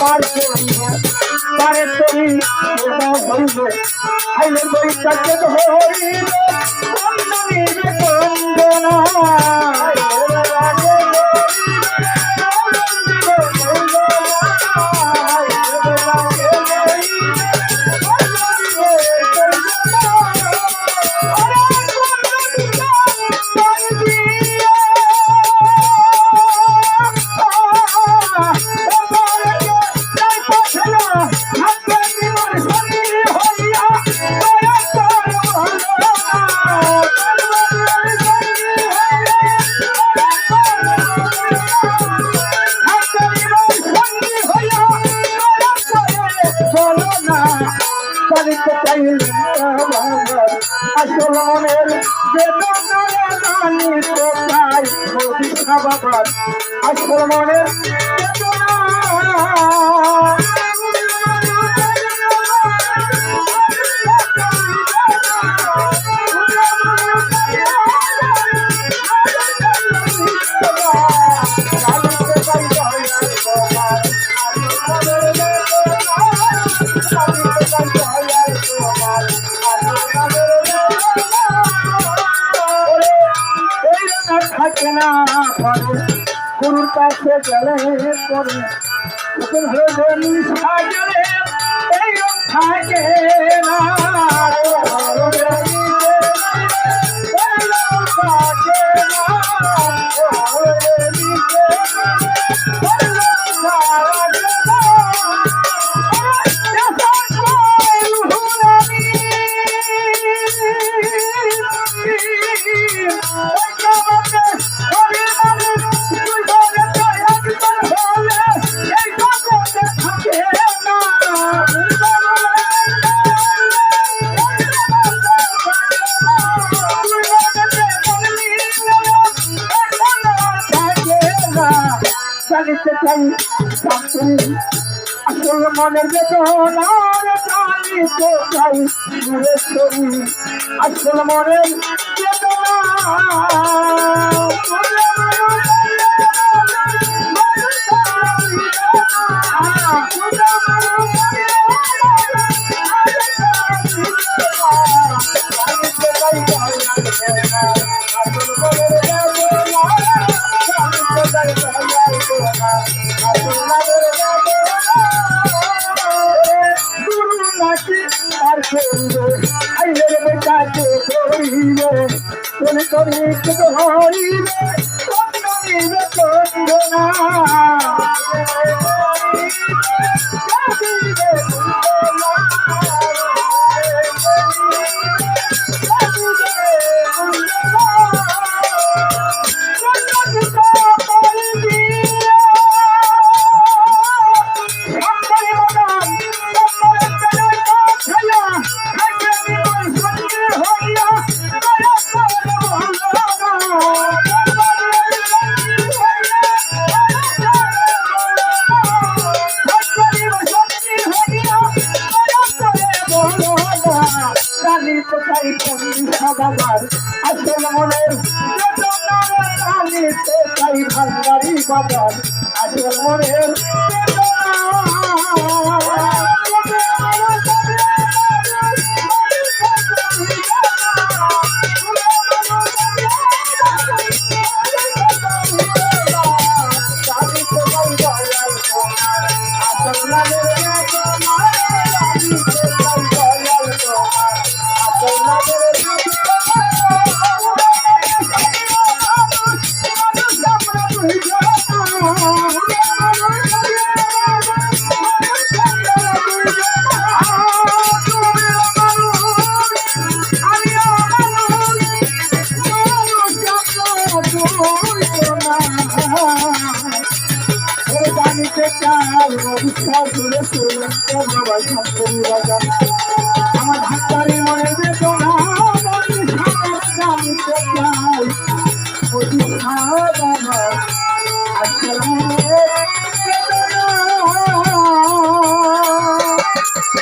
পার করিবে পারে তরি হইবে আইলে বৈশাখে হইবে বন্ধনীরে বন্দনা আসল মনের বেদনায় জানি কোথায় মদিনা বাবার আসল মনের থাকে না গুরুর কাছে গেলে পরে সাজলে এইরকম থাকে না জানিতে চাই আসল মনের বেদনার জানিতে চাই সুরেশ্বরী আসল মনের বেদনা আইলের বেটাকে করিবে কোনে করিতে হইবে বন্ধনীরে বন্দনা বাবার আসল মনের জানিতে চাই ভান্ডারি বাবার আসল মনের আমার হাতটারি মনে বেতন